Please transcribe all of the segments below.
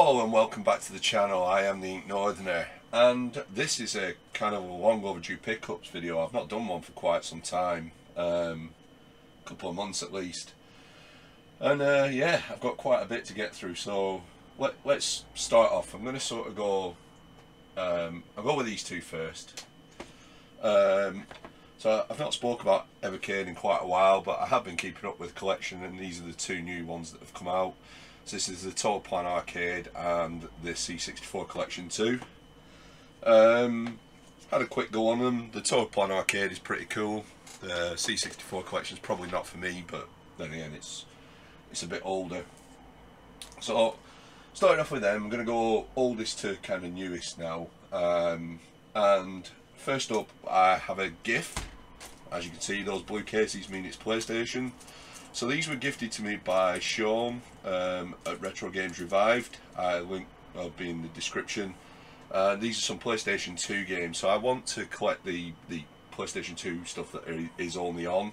Hello and welcome back to the channel. I am the Ink Northerner, and this is a kind of a long overdue pickups video. I've not done one for quite some time, a couple of months at least, and yeah, I've got quite a bit to get through. So let's start off. I'm going to sort of go. I'll go with these two first. So I've not spoke about Evercade in quite a while, but I have been keeping up with the collection, and these are the two new ones that have come out. So this is the Total Plan Arcade and the C64 collection too. Had a quick go on them. The Total Plan Arcade is pretty cool. The C64 collection is probably not for me, but then again it's a bit older. So starting off with them, I'm going to go oldest to kind of newest now. And first up, I have a gift. As you can see, those blue cases mean it's PlayStation. So these were gifted to me by Sean at Retro Games Revived. Link will be in the description. These are some PlayStation 2 games. So I want to collect the PlayStation 2 stuff that is only on.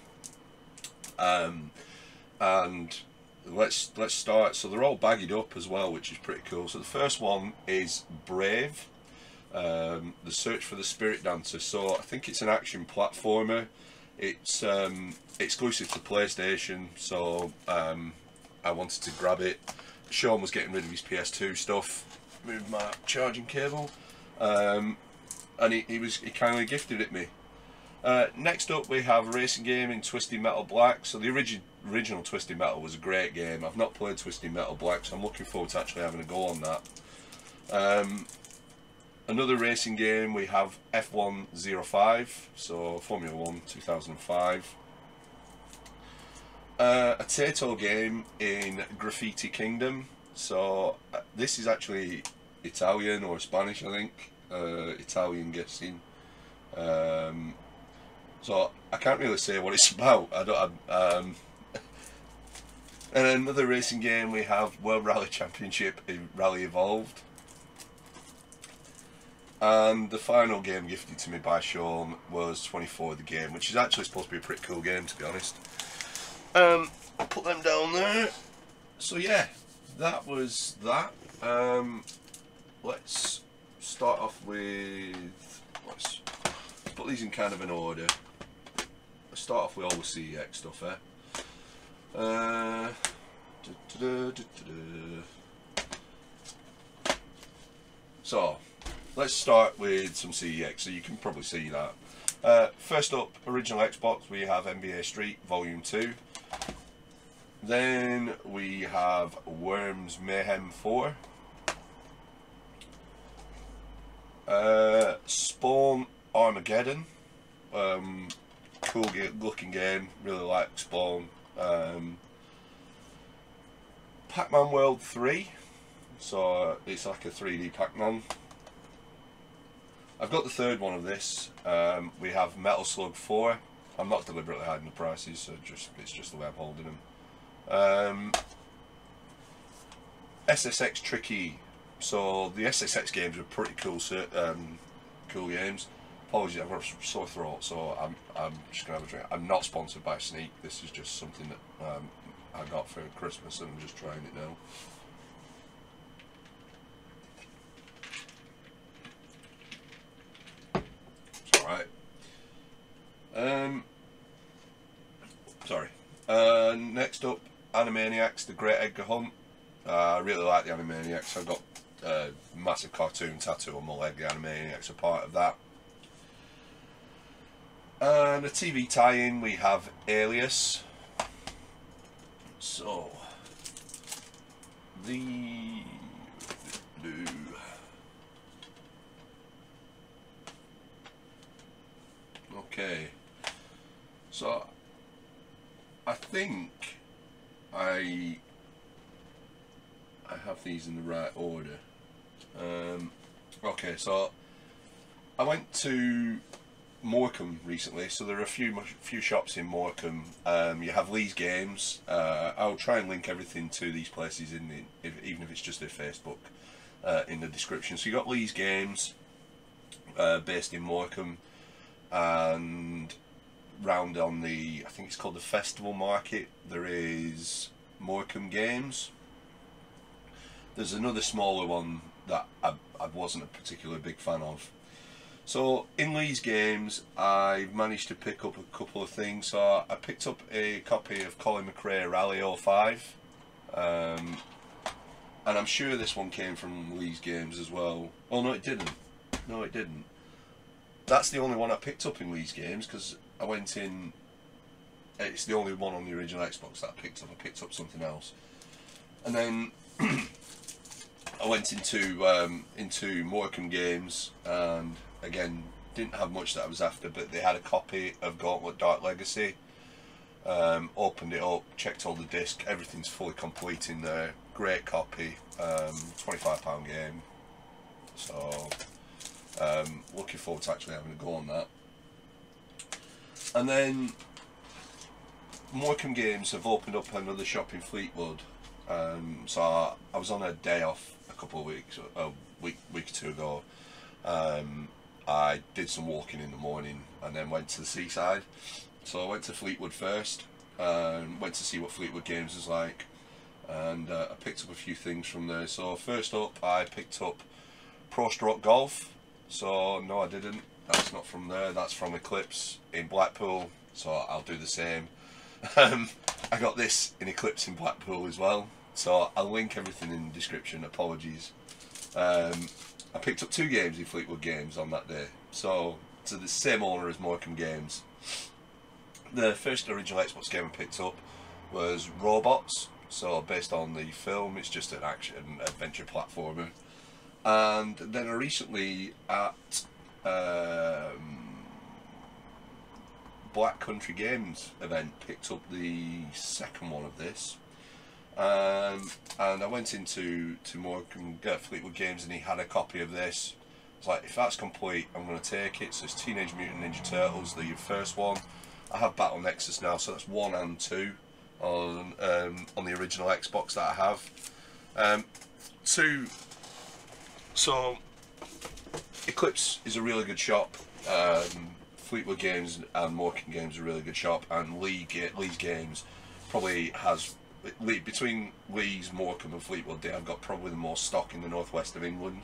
And let's start. So they're all bagged up as well, which is pretty cool. So the first one is Brave, the Search for the Spirit Dancer. So I think it's an action platformer. It's exclusive to PlayStation, so I wanted to grab it. Sean was getting rid of his PS2 stuff. Moved my charging cable, and he kindly gifted it me. Next up, we have a racing game in Twisted Metal Black. So the original Twisted Metal was a great game. I've not played Twisted Metal Black, so I'm looking forward to actually having a go on that. Another racing game, we have F105, so Formula 1 2005. A Tato game in Graffiti Kingdom. So this is actually Italian or Spanish, I think. Italian guessing. So I can't really say what it's about. And another racing game, we have World Rally Championship in Rally Evolved. And the final game gifted to me by Sean was 24 the game, which is actually supposed to be a pretty cool game, to be honest. I'll put them down there. So yeah, that was that. Let's start off with, let's put these in kind of an order. Let's start off with all the CEX stuff, So let's start with some CEX, so you can probably see that. First up, original Xbox, we have NBA Street Volume 2. Then we have Worms Mayhem 4. Spawn Armageddon. Cool looking game, really like Spawn. Pac-Man World 3. So it's like a 3D Pac-Man. I've got the third one of this. We have Metal Slug 4. I'm not deliberately hiding the prices, so it's just the way I'm holding them. SSX Tricky. So the SSX games are pretty cool, cool games. Apologies, I've got a sore throat, so I'm just gonna have a drink. I'm not sponsored by Sneak. This is just something that I got for Christmas, and I'm just trying it now. Right. Sorry. Next up, Animaniacs, The Great Edgar Hunt. I really like the Animaniacs. I've got a massive cartoon tattoo on my leg. The Animaniacs are part of that. And a TV tie-in, we have Alias. So, okay, so I think I have these in the right order. Okay, so I went to Morecambe recently, so there are a few shops in Morecambe. You have Lee's Games. I'll try and link everything to these places even if it's just their Facebook, in the description. So you got Lee's Games, based in Morecambe, and round on the, I think it's called the Festival Market, there is Morecambe Games. there's another smaller one that I wasn't a particularly big fan of. So in these games, I managed to pick up a couple of things. So I picked up a copy of Colin McRae Rally 05, and I'm sure this one came from Lee's games as well. Oh no, it didn't. No, it didn't. That's the only one I picked up in Lee's games, because I went in. It's the only one on the original Xbox that I picked up. I picked up something else, and then I went into Morecambe Games, and again didn't have much that I was after, but they had a copy of Gauntlet Dark Legacy. Opened it up, checked all the disc, everything's fully complete in there. Great copy, £25 game. So looking forward to actually having a go on that. And then Morecambe Games have opened up another shop in Fleetwood. So I was on a day off a couple of weeks, a week or two ago. I did some walking in the morning and then went to the seaside. So I went to Fleetwood first, went to see what Fleetwood Games was like, and I picked up a few things from there. So first up, I picked up Pro Stroke Golf. So no, I didn't. That's not from there. That's from Eclipse in Blackpool. So I'll do the same. I got this in Eclipse in Blackpool as well. So I'll link everything in the description. Apologies. I picked up 2 games in Fleetwood Games on that day. So to the same owner as Morecambe Games. The first original Xbox game I picked up was Robots. So based on the film, it's just an action adventure platformer. And then I recently at Black Country Games event picked up the second one of this, and I went into Morecambe Fleetwood Games, and he had a copy of this. It's like, if that's complete, I'm going to take it. So it's Teenage Mutant Ninja Turtles, the first one. I have Battle Nexus now, so that's 1 and 2 on the original Xbox that I have. 2. So Eclipse is a really good shop. Fleetwood Games and Morecambe Games are a really good shop, and Lee's Games probably has, between Lee's, Morecambe and Fleetwood, they have got probably the most stock in the northwest of England.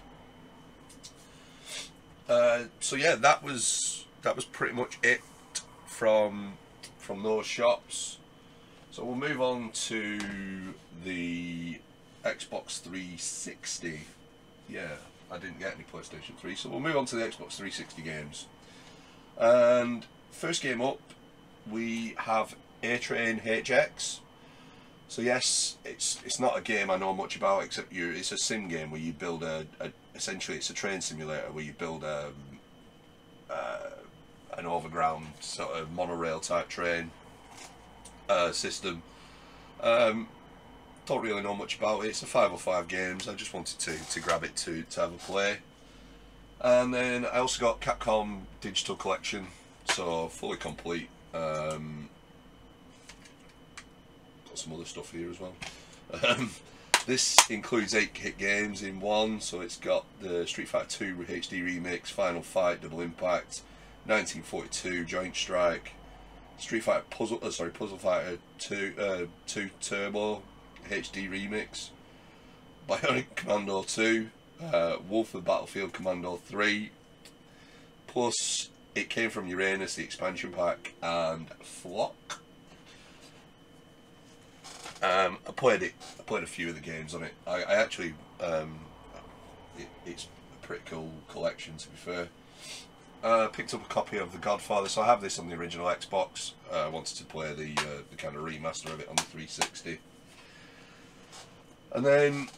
So yeah, that was pretty much it from those shops. So we'll move on to the Xbox 360. Yeah, I didn't get any PlayStation 3, so we'll move on to the Xbox 360 games. And first game up, we have A-Train HX. So yes, it's not a game I know much about, except it's a sim game where you build essentially it's a train simulator where you build an overground sort of monorail type train system. Don't really know much about it. It's a 505 games. I just wanted to grab it to have a play. And then I also got Capcom Digital Collection, so fully complete. Got some other stuff here as well. This includes 8-hit games in one, so it's got the Street Fighter 2 HD Remix, Final Fight, Double Impact, 1942 Joint Strike, Street Fighter Puzzle Fighter 2 Turbo HD Remix, Bionic Commando 2, Wolf of Battlefield Commando 3, plus it came from Uranus, the expansion pack, and Flock. I played a few of the games on it. I actually, it's a pretty cool collection, to be fair. Picked up a copy of The Godfather, so I have this on the original Xbox. I wanted to play the kind of remaster of it on the 360. And then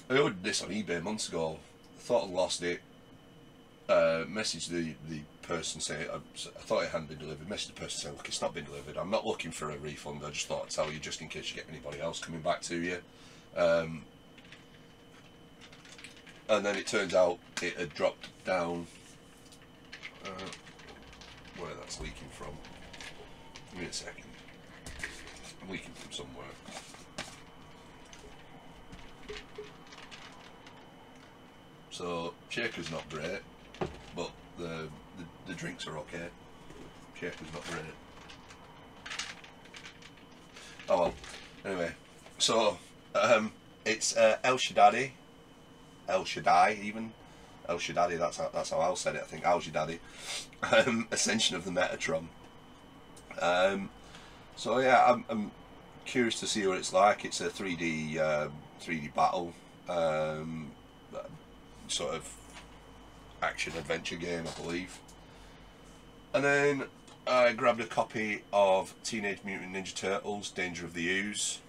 I ordered this on eBay months ago. Thought I'd lost it. Messaged the person saying I thought it hadn't been delivered. Messaged the person saying, look, it's not been delivered. I'm not looking for a refund. I just thought I'd tell you just in case you get anybody else coming back to you. And then it turns out it had dropped down. Where that's leaking from. Give me a second. I'm leaking from somewhere. So shaker's not great, but the drinks are okay. Shaker's not great. Oh well. Anyway, so It's El Shaddai. El Shaddai, even. El Shaddai, that's how Al said it, I think. El Shaddai. Ascension of the Metatron. So yeah, I'm curious to see what it's like. It's a 3D battle sort of action adventure game, I believe. And then I grabbed a copy of Teenage Mutant Ninja Turtles: Danger of the Ooze.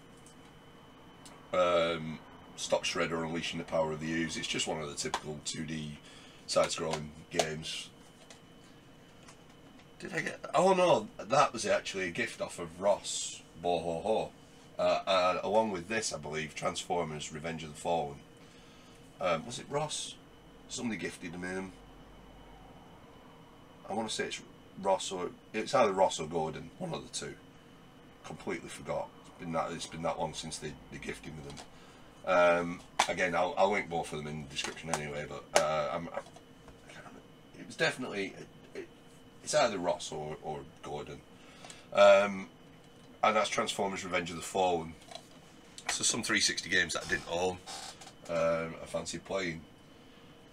Stop Shredder Unleashing the Power of the Ooze. It's just one of the typical 2D side-scrolling games. Did I get... Oh no, that was actually a gift off of Ross Bohoho. And along with this, I believe, Transformers Revenge of the Fallen. Was it Ross? Somebody gifted them. I want to say it's Ross, or it's either Ross or Gordon, one of the two. Completely forgot. It's been that long since they gifted me them. Again, I'll link both of them in the description anyway. But it was definitely it's either Ross or Gordon, and that's Transformers: Revenge of the Fallen. So some 360 games that I didn't own, I fancied playing.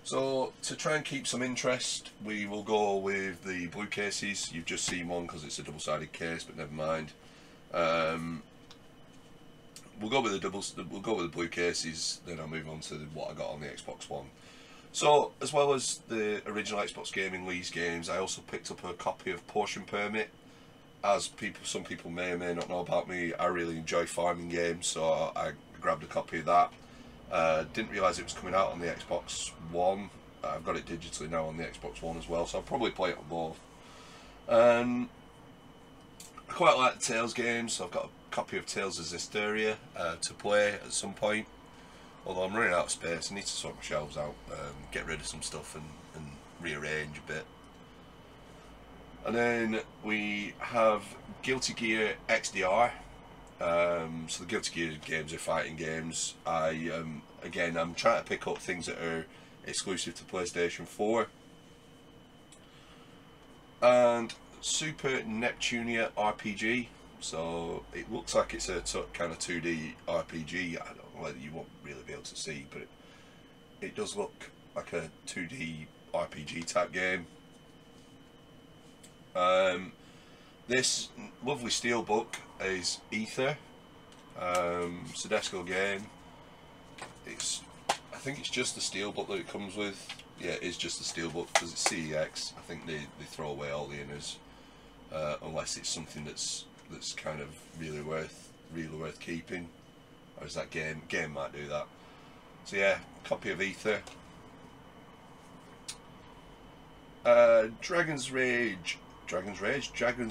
So to try and keep some interest, we will go with the blue cases. You've just seen one because it's a double-sided case, but never mind. We'll go with the blue cases. Then I'll move on to what I got on the Xbox One. So as well as the original Xbox Gaming Lee's games, I also picked up a copy of Portion Permit. As some people may or may not know about me, I really enjoy farming games, so I grabbed a copy of that. Didn't realise it was coming out on the Xbox One. I've got it digitally now on the Xbox One as well, so I'll probably play it on both. I quite like the Tales games, so I've got a copy of Tales of Zestiria to play at some point. Although I'm running out of space, I need to sort my shelves out, get rid of some stuff and rearrange a bit. And then we have Guilty Gear XDR. So the Guilty Gear games are fighting games. Again, I'm trying to pick up things that are exclusive to PlayStation 4. And Super Neptunia RPG. So it looks like it's a kind of 2D RPG. I don't know whether you won't really be able to see, but it does look like a 2D RPG type game. This lovely steelbook is Ether. Sodesco game. I think it's just the steelbook that it comes with. Yeah, it is just the steelbook because it's CEX. I think they throw away all the inners unless it's something that's kind of really worth keeping. Or is that game might do that. So yeah, copy of Ether. Dragon's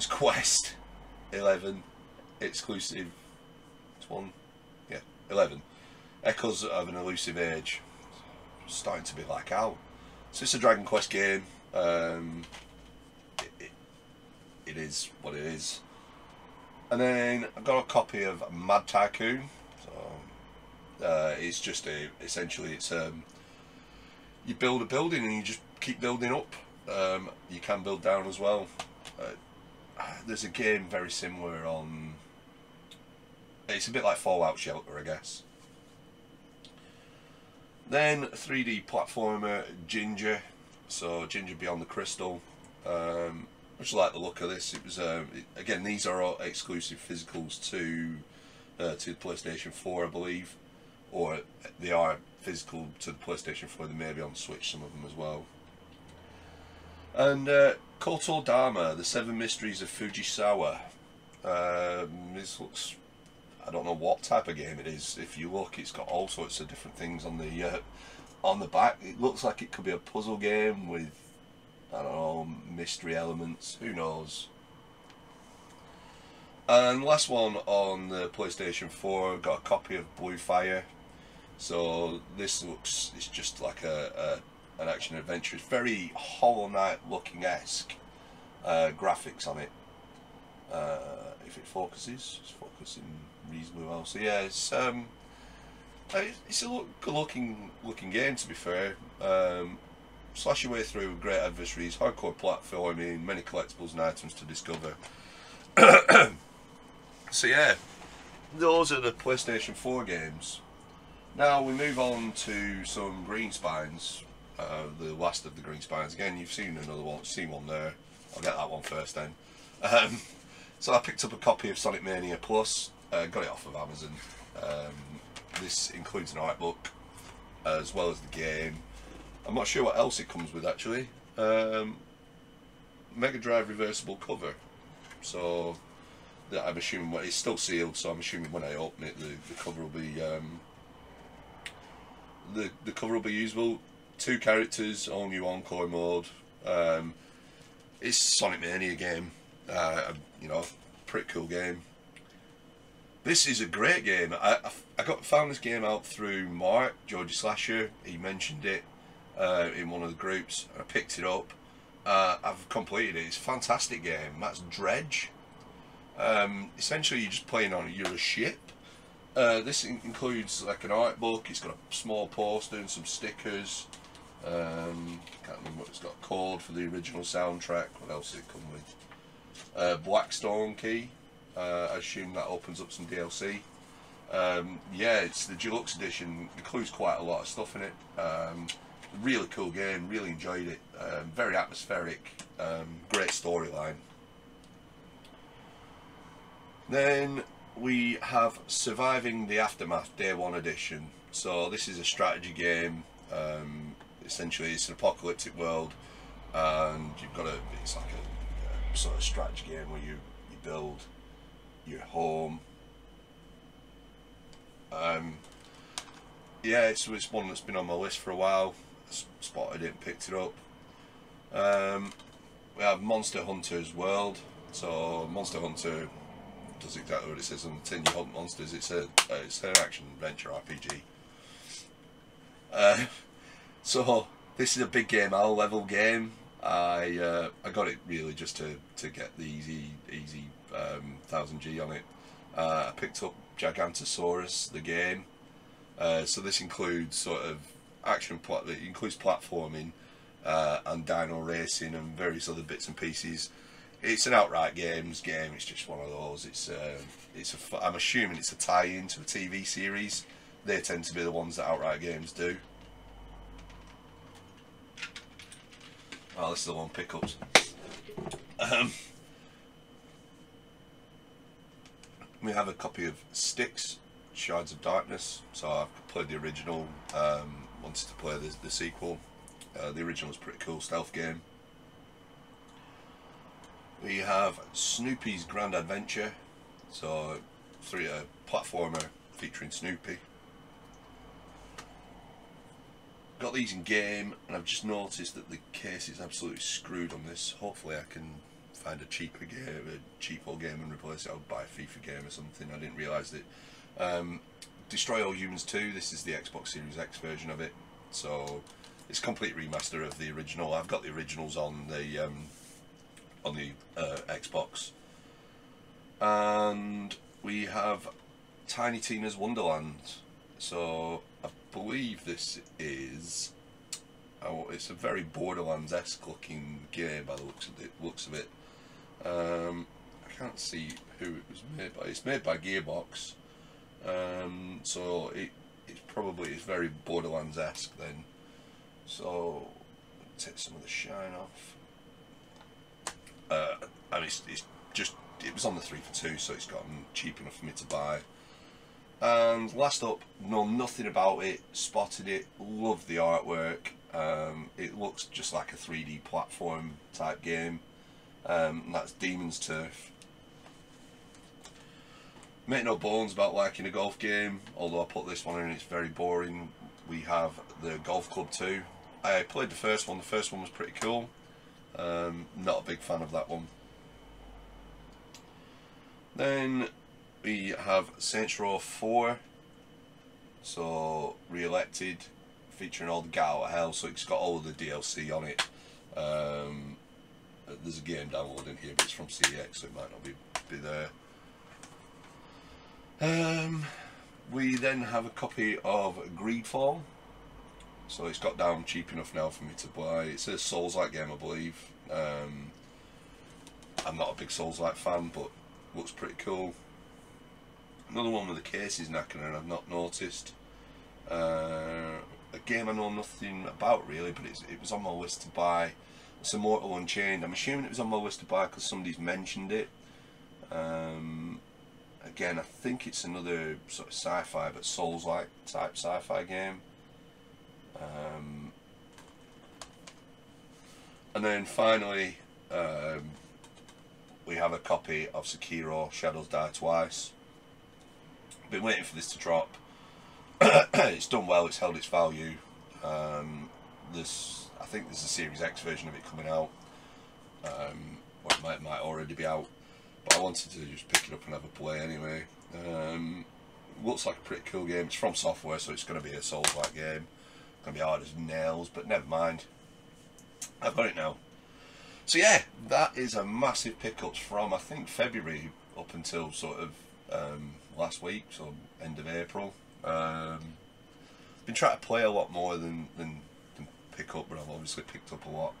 Quest 11 exclusive. It's one, yeah, 11. Echoes of an Elusive Age. Starting to be like out. So it's a Dragon Quest game. It is what it is. And then I've got a copy of Mad Tycoon. So it's just essentially it's you build a building and you just keep building up. You can build down as well. There's a game very similar on. It's a bit like Fallout Shelter, I guess. Then 3D platformer Ginger. So Ginger Beyond the Crystal. I just like the look of this. It was again, these are all exclusive physicals to the PlayStation 4, I believe, or they are physical to the PlayStation 4. They may be on Switch, some of them as well. And Koto Dama, The Seven Mysteries of Fujisawa. This looks, I don't know what type of game it is. If you look, it's got all sorts of different things on the back. It looks like it could be a puzzle game with, I don't know, mystery elements. Who knows? And last one on the PlayStation 4, got a copy of Blue Fire. So this looks, it's just like an action adventure. It's very Hollow Knight looking esque graphics on it. If it focuses, it's focusing reasonably well. So yeah, it's a good looking game, to be fair. Slash your way through great adversaries, hardcore platforming, many collectibles and items to discover. So yeah, those are the PlayStation 4 games. Now we move on to some green spines. The last of the green spines. Again, you've seen another one. Seen one there. I'll get that one first then. So I picked up a copy of Sonic Mania Plus. Got it off of Amazon. This includes an art book as well as the game. I'm not sure what else it comes with actually. Mega Drive reversible cover. So that I'm assuming it's still sealed. So I'm assuming when I open it, the cover will be the cover will be usable. 2 characters, all new encore mode. It's Sonic Mania game. You know, pretty cool game. This is a great game. I found this game out through Mark, Georgie Slasher. He mentioned it in one of the groups. I picked it up. I've completed it. It's a fantastic game. That's Dredge. Essentially, you're just playing on. You're a ship. This includes like an art book. It's got a small poster and some stickers. Can't remember what it's got. Code for the original soundtrack. What else did it come with? Blackstone key. I assume that opens up some DLC. Yeah, it's the deluxe edition. Includes quite a lot of stuff in it. Really cool game. Really enjoyed it. Very atmospheric. Great storyline. Then we have Surviving the Aftermath Day 1 edition. So this is a strategy game. Essentially, it's an apocalyptic world, and you've got it's like a sort of strategy game where you build your home. Yeah, it's one that's been on my list for a while. Spotted it and picked it up. We have Monster Hunter's World. So Monster Hunter does exactly what it says on the tin. You hunt monsters. It's an action adventure RPG. So this is a big game, all level game. I got it really just to get the easy 1000G on it. I picked up Gigantosaurus, the game. So this includes sort of it includes platforming and dino racing and various other bits and pieces. It's an outright games game. It's just one of those. I'm assuming it's a tie-in to a TV series. They tend to be the ones that outright games do. Oh, this is the one pickups. We have a copy of Styx, Shards of Darkness. So I've played the original. Wanted to play the sequel. The original was a pretty cool stealth game. We have Snoopy's Grand Adventure. So a platformer featuring Snoopy. Got these in game, and I've just noticed that the case is absolutely screwed on this. Hopefully I can find a cheaper game and replace it. I'll buy a FIFA game or something. I didn't realise it. Destroy All Humans 2, this is the Xbox Series X version of it. So it's a complete remaster of the original. I've got the originals on the Xbox. And we have Tiny Tina's Wonderland. So I believe this is it's a very Borderlands-esque looking game by the looks of it. I can't see who it was made by. It's made by Gearbox, so it's very Borderlands-esque then. So take some of the shine off. I mean, it was on the 3 for 2, so it's gotten cheap enough for me to buy. And last up, know nothing about it, spotted it, love the artwork. It looks just like a 3D platform type game. And that's Demon's Turf. Make no bones about liking a golf game, although I put this one in, it's very boring. We have the Golf Club 2. I played the first one was pretty cool. Not a big fan of that one. Then we have Saints Row 4, so re-elected, featuring all the Get Out of Hell, so it's got all of the DLC on it. There's a game downloading here, but it's from CX, so it might not be there. We then have a copy of Greedfall, so it's got down cheap enough now for me to buy. It's a Souls-like game, I believe. I'm not a big Souls-like fan, but looks pretty cool. Another one with the case is knackered and I've not noticed. A game I know nothing about really, but it was on my list to buy. It's Immortal Unchained. I'm assuming it was on my list to buy because somebody's mentioned it. Again, I think it's another sort of sci-fi, but Souls-like type sci-fi game. And then finally, we have a copy of Sekiro: Shadows Die Twice. Been waiting for this to drop. It's done well. It's held its value. I think there's a Series X version of it coming out, or it might already be out. But I wanted to just pick it up and have a play anyway. Looks like a pretty cool game. It's from Software, so it's going to be a Souls-like game. It's going to be hard as nails, but never mind. I've got it now. So yeah, that is a massive pickups from I think February up until sort of last week, so end of April. Been trying to play a lot more than pick up, but I've obviously picked up a lot.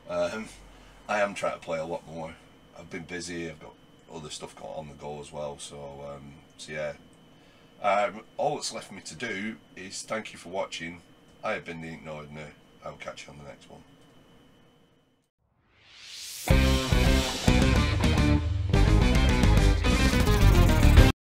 I am trying to play a lot more. I've been busy. I've got other stuff got on the go as well. So yeah. All that's left for me to do is thank you for watching. I have been the Ink Ordinary. I will catch you on the next one.